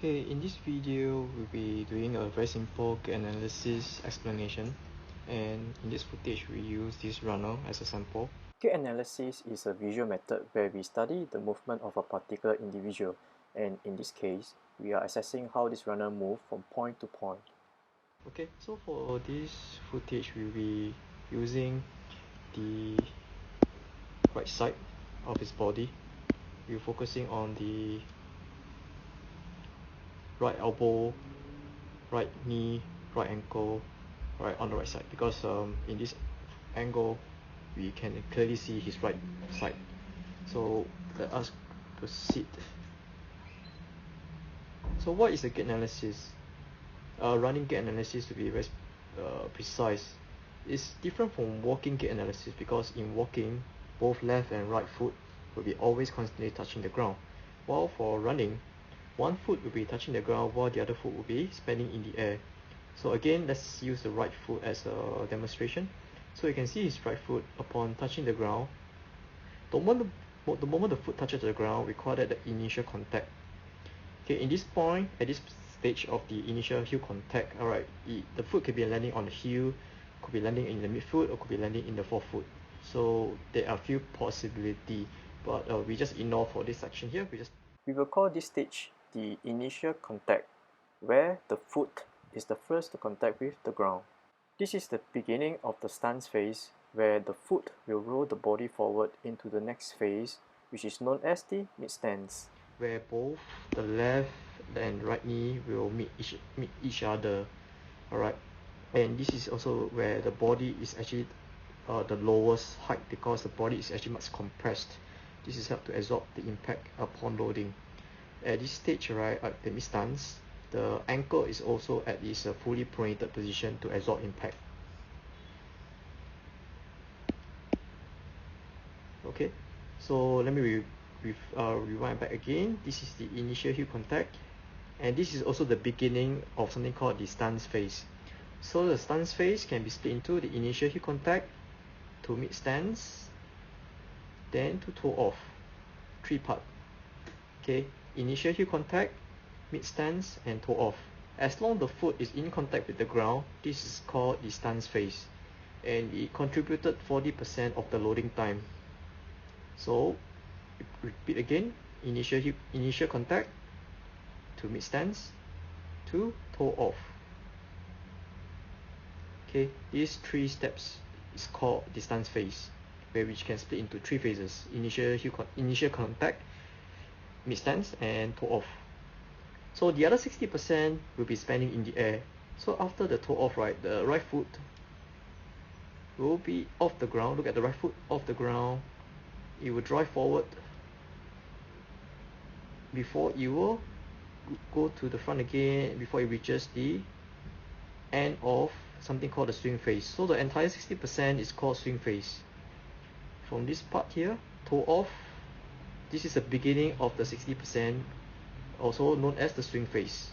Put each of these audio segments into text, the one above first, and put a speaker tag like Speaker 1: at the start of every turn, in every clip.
Speaker 1: Okay, in this video, we'll be doing a very simple gait analysis explanation, and in this footage, we use this runner as a sample.
Speaker 2: Gait analysis is a visual method where we study the movement of a particular individual, and in this case, we are assessing how this runner moves from point to point.
Speaker 1: Okay, so for this footage, we'll be using the right side of his body. We're focusing on the right elbow, right knee, right ankle, right on the right side, because in this angle we can clearly see his right side. So let us proceed. So what is a gait analysis? Running gait analysis, to be very precise, is different from walking gait analysis, because in walking, both left and right foot will be always constantly touching the ground, while for running, one foot will be touching the ground while the other foot will be spanning in the air. So again, let's use the right foot as a demonstration. So you can see his right foot upon touching the ground. The moment the foot touches the ground, we call that the initial contact. Okay, in this point, at this stage of the initial heel contact, alright, the foot could be landing on the heel, could be landing in the midfoot, or could be landing in the forefoot. So there are a few possibilities, but we just ignore for this section here.
Speaker 2: We will call this stage the initial contact, where the foot is the first to contact with the ground. This is the beginning of the stunt phase, where the foot will roll the body forward into the next phase, which is known as the midstance,
Speaker 1: where both the left and right knee will meet each other. Alright, and this is also where the body is actually the lowest height, because the body is actually much compressed. This is helped to absorb the impact upon loading. At this stage, right, at the midstance, the ankle is also at its fully pronated position to absorb impact. Okay, so let me rewind back again. This is the initial heel contact, and this is also the beginning of something called the stunt phase. So the stunt phase can be split into the initial heel contact, to midstance, then to toe off. 3 part. Okay, initial heel contact, midstance, and toe off. As long as the foot is in contact with the ground, this is called the stunt phase, and it contributed 40% of the loading time. So repeat again: initial contact, to midstance, to toe off. Okay, these 3 steps is called the stunt phase, where which can split into 3 phases: initial contact, midstance, and toe off. So the other 60% will be spanning in the air. So after the toe off, right, the right foot will be off the ground. Look at the right foot off the ground. It will drive forward before it will go to the front again, before it reaches the end of something called the swing phase. So the entire 60% is called swing phase. From this part here, toe off, this is the beginning of the 60%, also known as the swing phase.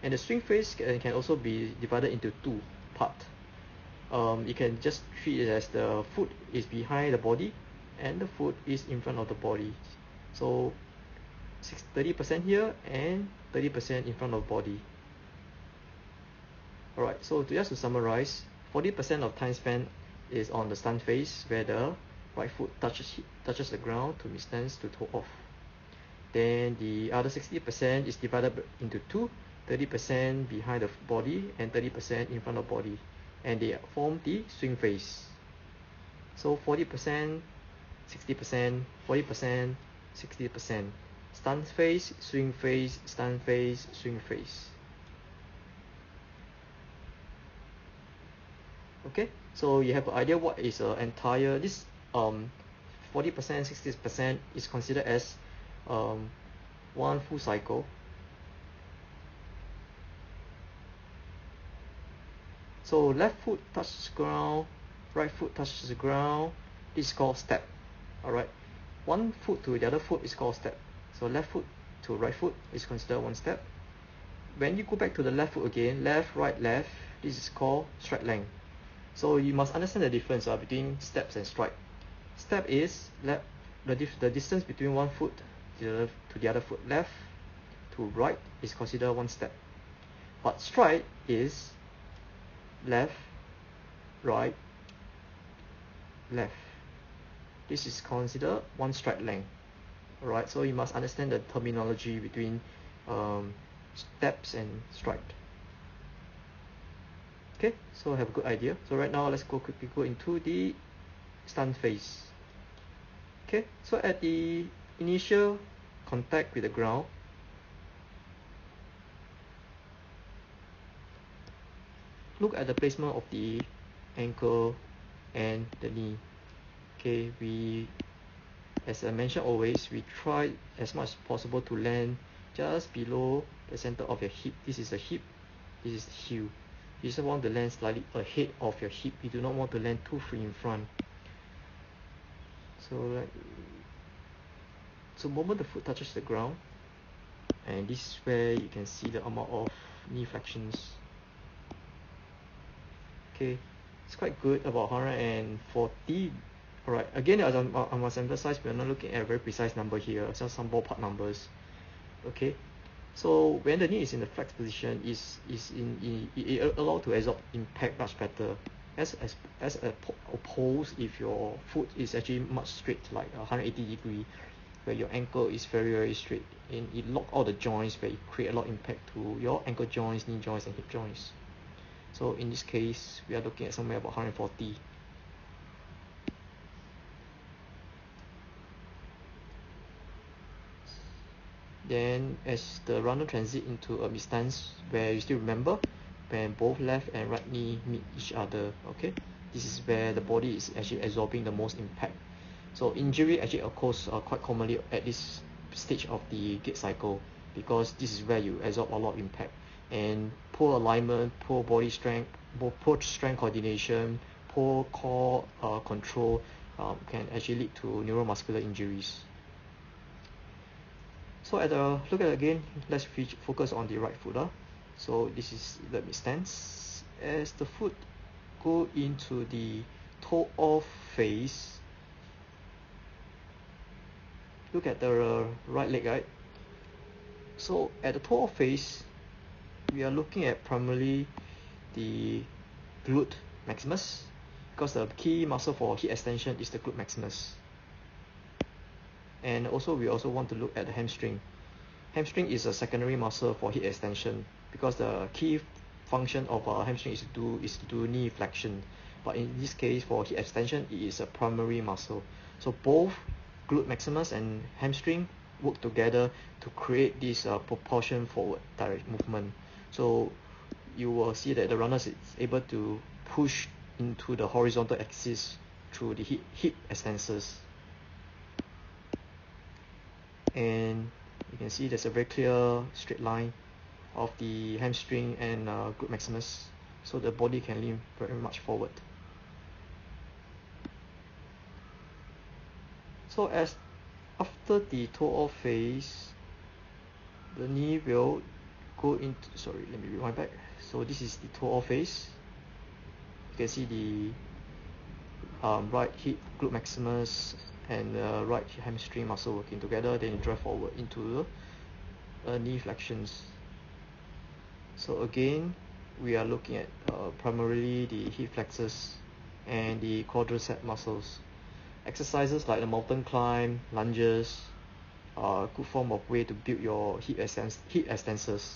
Speaker 1: And the swing phase can also be divided into 2 parts. You can just treat it as the foot is behind the body and the foot is in front of the body. So 30% here and 30% in front of body. Alright, so just to summarize, 40% of time spent is on the stunt phase, where the right foot touches the ground to midstance to toe off. Then the other 60% is divided into 2, 30% behind the body and 30% in front of body, and they form the swing phase. So 40%, 60%, 40%, 60%. Stunt phase, swing phase, stunt phase, swing phase. Okay, so you have an idea what is entire this 40%, 60% is considered as one full cycle. So left foot touches the ground, right foot touches the ground. This is called step. Alright, one foot to the other foot is called step. So left foot to right foot is considered one step. When you go back to the left foot again, left, right, left, this is called stride length. So you must understand the difference between steps and stride. Step is the distance between one foot to the other foot, left to to right is considered one step, but stride is left, right, left. This is considered one stride length. Alright, so you must understand the terminology between steps and stride. Okay, so have a good idea. So right now let's quickly go into the stunt phase. Okay, so at the initial contact with the ground, look at the placement of the ankle and the knee. Okay, as I mentioned always, we try as much as possible to land just below the center of your hip. This is the hip, this is the heel. You just want to land slightly ahead of your hip. You do not want to land too free in front. So moment the foot touches the ground, and this is where you can see the amount of knee flexions. Okay, it's quite good, about 140. Alright, again, as I must emphasize, we're not looking at a very precise number here, just some ballpark numbers. Okay, so when the knee is in the flex position, it allows to absorb impact much better, as opposed if your foot is actually much straight, like 180 degree, where your ankle is very, very straight, and it lock all the joints, where it create a lot of impact to your ankle joints, knee joints, and hip joints. So in this case, we are looking at somewhere about 140. Then as the runner transit into a midstance, where you still remember when both left and right knee meet each other, okay, this is where the body is actually absorbing the most impact. So injury actually occurs quite commonly at this stage of the gait cycle, because this is where you absorb a lot of impact, and poor alignment, poor body strength, poor strength coordination, poor core control can actually lead to neuromuscular injuries. So look at it again, let's focus on the right foot. So this is the midstance. As the foot go into the toe off phase, look at the right leg, right? So at the toe off phase, we are looking at primarily the glute maximus, because the key muscle for hip extension is the glute maximus. And also we also want to look at the hamstring. Hamstring is a secondary muscle for hip extension, because the key function of hamstring is to do knee flexion. But in this case, for hip extension, it is a primary muscle. So both glute maximus and hamstring work together to create this propulsion forward direct movement. So you will see that the runner is able to push into the horizontal axis through the hip extensors. And you can see there's a very clear straight line of the hamstring and glute maximus, so the body can lean very much forward. So as after the toe off phase, the knee will go into, sorry, let me rewind back. So this is the toe off phase. You can see the right hip glute maximus and right hamstring muscle working together, then you drive forward into the knee flexions. So again, we are looking at primarily the hip flexors and the quadricep muscles. Exercises like the mountain climb, lunges, are a good form of way to build your hip extensors.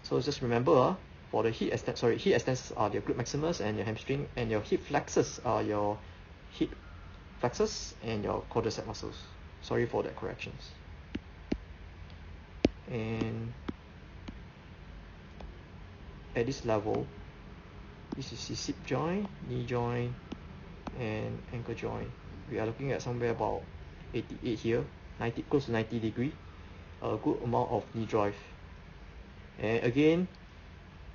Speaker 1: So just remember, for the hip extensors are your glute maximus and your hamstring, and your hip flexors are your hip flexors and your quadricep muscles. Sorry for that corrections. And at this level, this is the hip joint, knee joint, and ankle joint. We are looking at somewhere about 88 here, close to 90 degree. A good amount of knee drive. And again,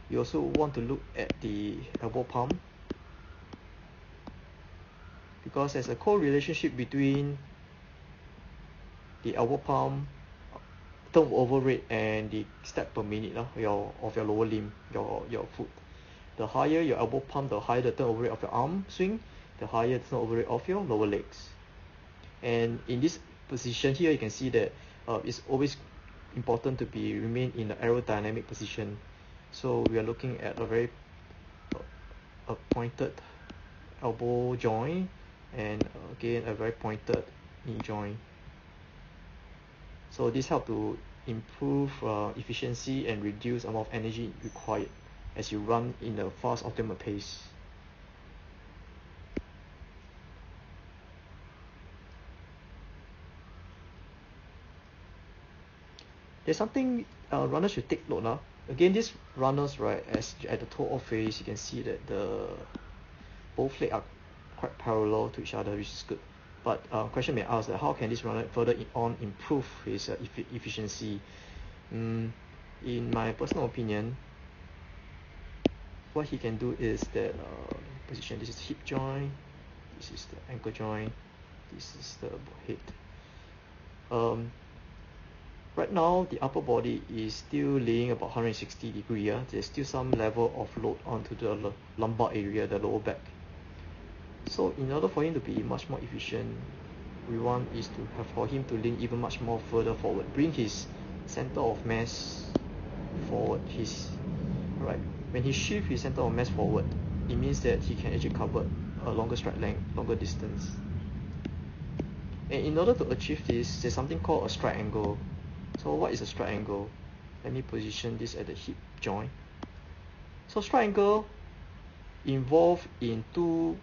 Speaker 1: you also want to look at the elbow palm, because there's a correlationship between the elbow palm turnover rate and the step per minute of your lower limb, your foot. The higher your elbow palm, the higher the turnover rate of your arm swing, the higher the turnover rate of your lower legs. And in this position here, you can see that it's always important to be remain in the aerodynamic position. So we are looking at a very pointed elbow joint, and again a very pointed knee joint. So this helps to improve efficiency and reduce the amount of energy required as you run in a fast optimal pace. There's something runners should take note now. Again, these runners, right, as at the toe-off phase, you can see that the both legs are quite parallel to each other, which is good. But question may ask that how can this runner further improve his efficiency? In my personal opinion, what he can do is that position. This is the hip joint, this is the ankle joint, this is the head. Right now, the upper body is still laying about 160 degrees. There's still some level of load onto the lumbar area, the lower back. So in order for him to be much more efficient, we want is to have for him to lean even much more further forward. Bring his center of mass forward. Right. When he shifts his center of mass forward, it means that he can actually cover a longer stride length, longer distance. And in order to achieve this, there's something called a stride angle. So what is a stride angle? Let me position this at the hip joint. So stride angle involved in two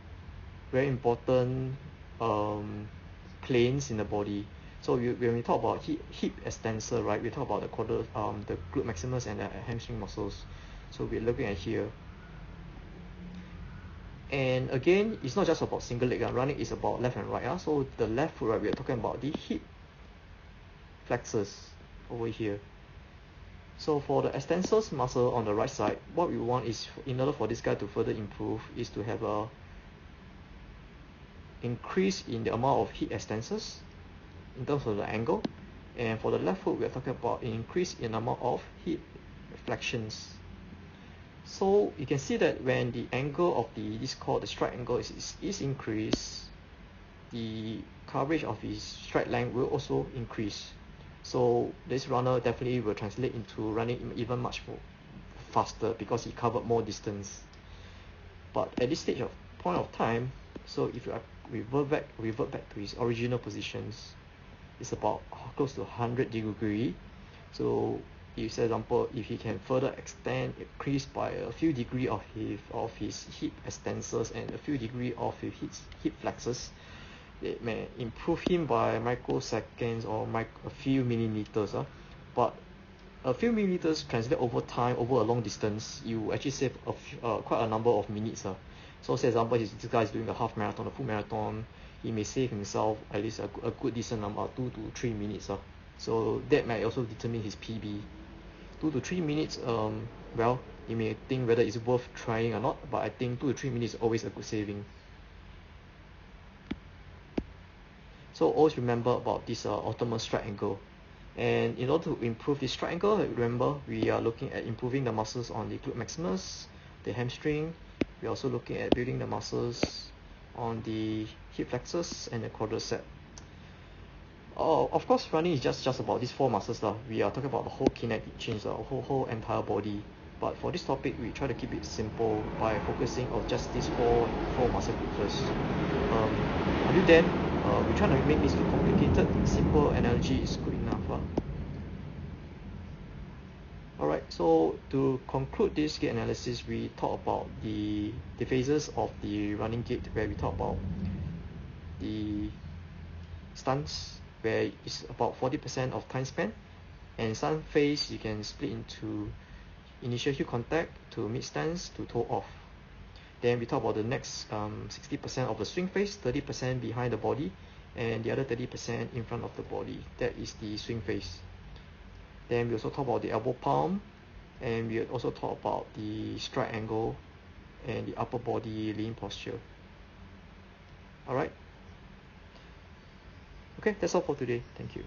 Speaker 1: very important planes in the body. So when we talk about hip extensor, right, we talk about the glute maximus and the hamstring muscles. So we're looking at here. And again, it's not just about single leg. Running is about left and right. So the left foot, right, we are talking about the hip flexors over here. So for the extensors muscle on the right side, what we want is, in order for this guy to further improve, is to have a increase in the amount of hip extensors in terms of the angle. And for the left foot, we are talking about an increase in the amount of hip flexions. So you can see that when the angle of this called the stride angle is increased, the coverage of his stride length will also increase. So this runner definitely will translate into running even much more faster because he covered more distance. But at this point of time, so if you revert back to his original positions, it's about close to 100 degrees. So if, for example, if he can further increase by a few degrees of his hip extensors and a few degrees of his hip flexors, it may improve him by microseconds or a few millimeters. But a few millimeters translate over time, over a long distance, you actually save quite a number of minutes. So say example, this guy is doing a half marathon, a full marathon, he may save himself at least a good decent number, 2 to 3 minutes. So that might also determine his PB. 2 to 3 minutes, well, you may think whether it's worth trying or not, but I think 2 to 3 minutes is always a good saving. So always remember about this optimal stride angle. And in order to improve this stride angle, remember we are looking at improving the muscles on the glute maximus, the hamstring. We're also looking at building the muscles on the hip flexors and the quadricep. Of course, running is just about these 4 muscles. We are talking about the whole kinetic change, the whole entire body. But for this topic, we try to keep it simple by focusing on just these four muscle groups first. Until then, we try to make this too complicated. Simple analogy is good enough. Alright, so to conclude this gait analysis, we talk about the phases of the running gait, where we talk about the stunts, where it's about 40% of time span, and stunt phase you can split into initial heel contact to midstance to toe off. Then we talk about the next 60% of the swing phase, 30% behind the body, and the other 30% in front of the body. That is the swing phase. Then we also talk about the elbow palm, and we also talk about the stride angle and the upper body lean posture. Alright. Okay, that's all for today. Thank you.